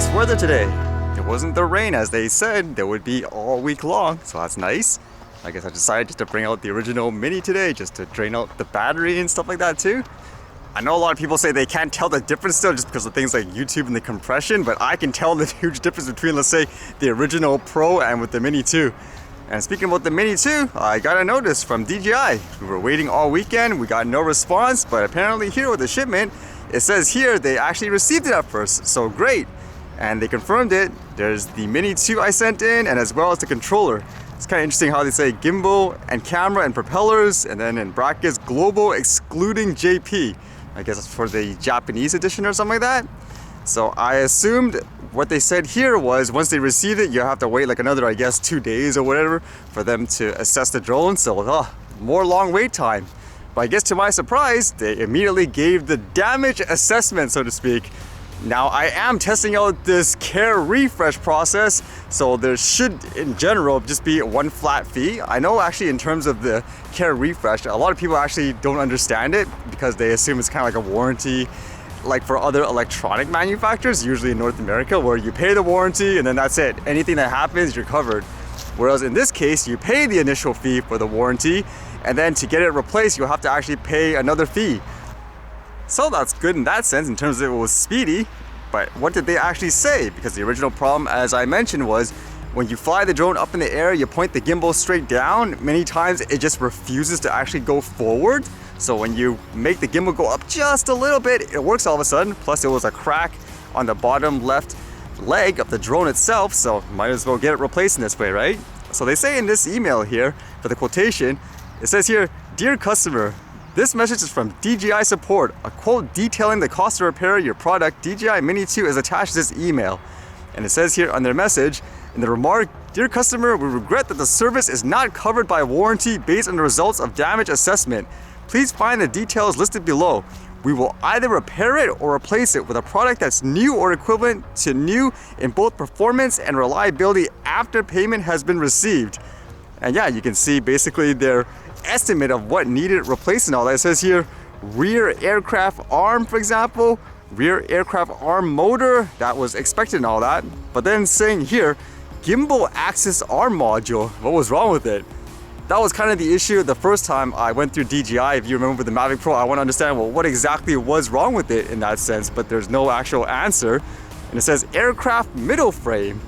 nice weather today. It wasn't the rain as they said there would be all week long, so that's nice. I guess I decided just to bring out the original Mini today just to drain out the battery and stuff like that too. I know a lot of people say they can't tell the difference still just because of things like YouTube and the compression, but I can tell the huge difference between, let's say, the original Pro and with the Mini 2. And speaking about the Mini 2, I got a notice from DJI. We were waiting all weekend, we got no response, but apparently here with the shipment, it says here they actually received it at first, so great. And they confirmed it. There's the Mini 2 I sent in, and as well as the controller. It's kind of interesting how they say gimbal and camera and propellers, and then in brackets, global excluding JP. I guess it's for the Japanese edition or something like that. So I assumed what they said here was once they received it, you have to wait like another, I guess, 2 days or whatever for them to assess the drone. So more long wait time. But I guess to my surprise, they immediately gave the damage assessment, so to speak. Now I am testing out this care refresh process, so there should in general just be one flat fee. I know actually in terms of the care refresh, a lot of people actually don't understand it because they assume it's kind of like a warranty like for other electronic manufacturers, usually in North America, where you pay the warranty and then that's it. Anything that happens, you're covered. Whereas in this case, you pay the initial fee for the warranty, and then to get it replaced, you'll have to actually pay another fee. So that's good in that sense in terms of it was speedy, but what did they actually say? Because the original problem, as I mentioned, was when you fly the drone up in the air, you point the gimbal straight down, many times it just refuses to actually go forward. So when you make the gimbal go up just a little bit, it works all of a sudden. Plus there was a crack on the bottom left leg of the drone itself, so might as well get it replaced in this way, right? So they say in this email here, for the quotation, it says here, "Dear customer, this message is from DJI support. A quote detailing the cost to repair your product DJI Mini 2 is attached to this email." And it says here on their message, in the remark, "Dear customer, we regret that the service is not covered by warranty based on the results of damage assessment. Please find the details listed below. We will either repair it or replace it with a product that's new or equivalent to new in both performance and reliability after payment has been received." And yeah, you can see basically their estimate of what needed replacing all that. It says here, rear aircraft arm, for example, rear aircraft arm motor, that was expected and all that. But then saying here, gimbal axis arm module, what was wrong with it? That was kind of the issue the first time I went through DJI. If you remember the Mavic Pro, I want to understand, well, what exactly was wrong with it in that sense, but there's no actual answer. And it says aircraft middle frame.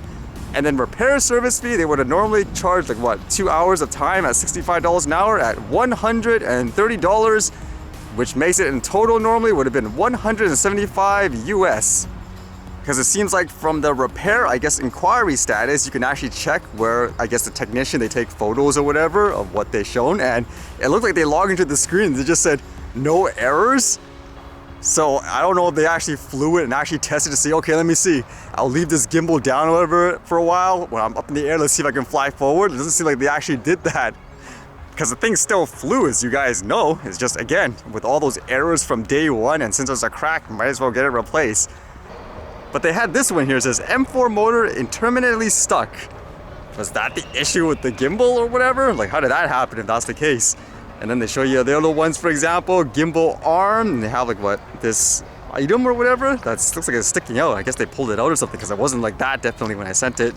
And then repair service fee, they would have normally charged like what, 2 hours of time at $65 an hour at $130, which makes it in total normally would have been $175 US. Because it seems like from the repair, I guess, inquiry status, you can actually check where, I guess, the technician, they take photos or whatever of what they've shown, and it looked like they logged into the screen and they just said no errors. So I don't know if they actually flew it and actually tested to see, okay, let me see. I'll leave this gimbal down or whatever for a while. When I'm up in the air, let's see if I can fly forward. It doesn't seem like they actually did that. Because the thing still flew, as you guys know. It's just, again, with all those errors from day one, and since there's a crack, might as well get it replaced. But they had this one here. It says M4 motor intermittently stuck. Was that the issue with the gimbal or whatever? Like, how did that happen if that's the case? And then they show you the other ones, for example, gimbal arm, and they have like what, this item or whatever that looks like it's sticking out. I guess they pulled it out or something because it wasn't like that definitely when I sent it.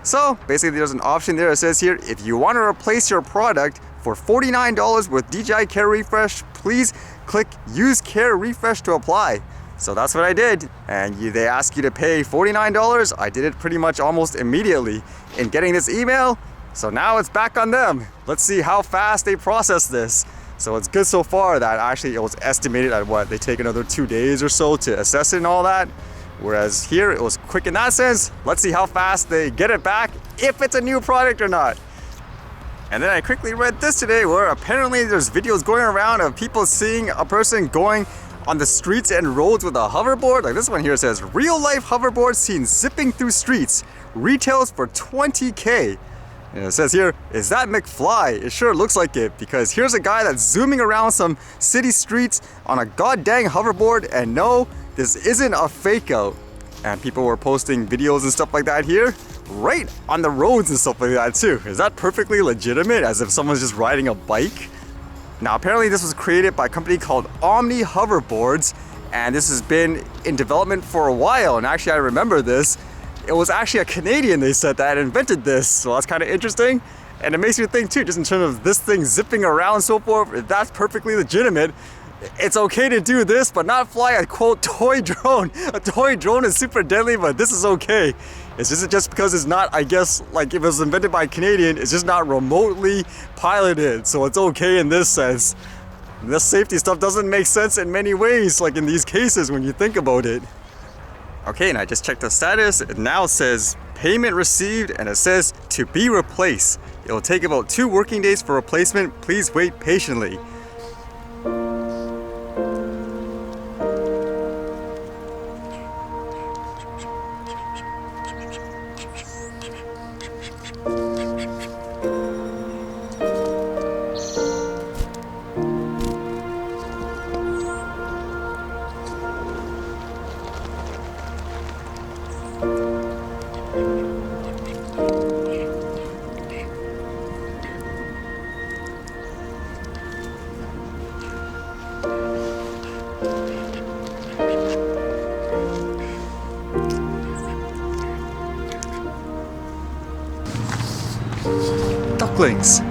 So basically there's an option there. It says here, if you want to replace your product for $49 with DJI Care Refresh, please click Use Care Refresh to apply. So that's what I did, and they ask you to pay $49. I did it pretty much almost immediately in getting this email. So now it's back on them. Let's see how fast they process this. So it's good so far that actually it was estimated at what, they take another 2 days or so to assess it and all that. Whereas here it was quick in that sense. Let's see how fast they get it back, if it's a new product or not. And then I quickly read this today where apparently there's videos going around of people seeing a person going on the streets and roads with a hoverboard. Like this one here says, real life hoverboard seen zipping through streets, retails for $20K. And it says here, is that McFly? It sure looks like it, because here's a guy that's zooming around some city streets on a goddamn hoverboard, and no, this isn't a fake out. And people were posting videos and stuff like that here, right on the roads and stuff like that too. Is that perfectly legitimate, as if someone's just riding a bike? Now apparently this was created by a company called Omni Hoverboards, And this has been in development for a while, and actually I remember this. It was actually a Canadian, they said, that invented this, so that's kind of interesting. And it makes me think too, just in terms of this thing zipping around and so forth, if that's perfectly legitimate, it's okay to do this, but not fly a quote toy drone. A toy drone is super deadly, but this is okay. It's just because it's not, I guess, like if it was invented by a Canadian, it's just not remotely piloted, so it's okay in this sense. And this safety stuff doesn't make sense in many ways, like in these cases when you think about it. Okay, and I just checked the status. It now says payment received, and it says to be replaced. It will take about 2 working days for replacement. Please wait patiently. Ducklings.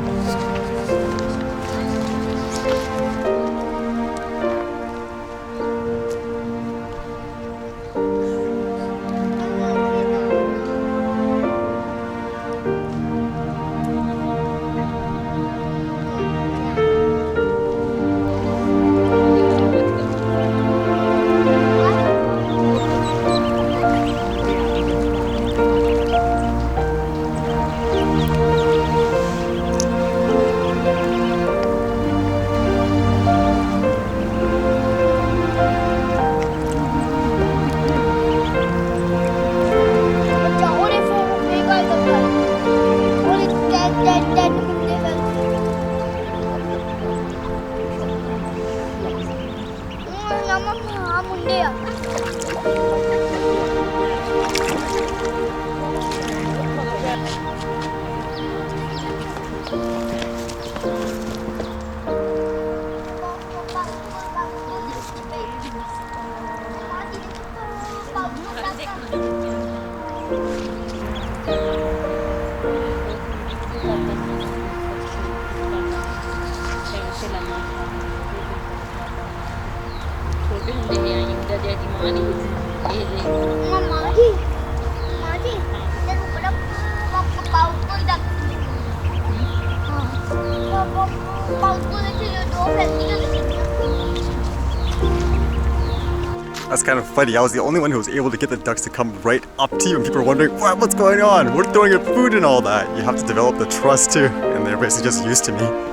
That's kind of funny. I was the only one who was able to get the ducks to come right up to you, and people are wondering, what's going on? We're throwing your food and all that. You have to develop the trust too, and they're basically just used to me.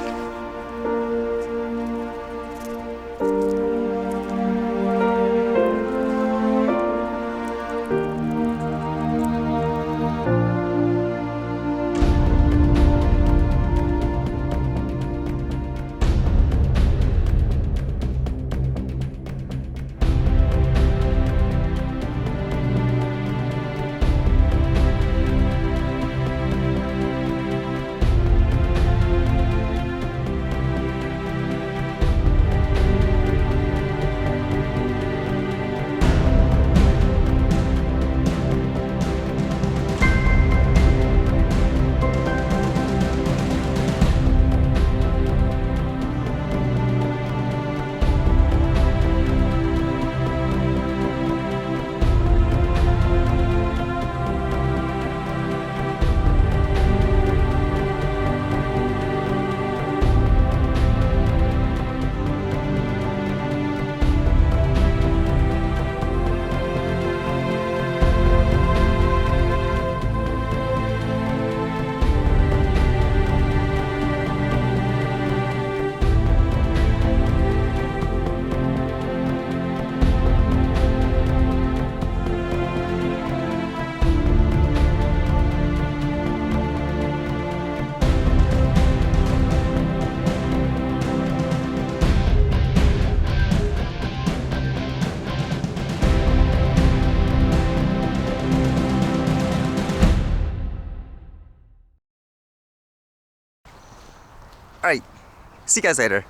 Alright, see you guys later.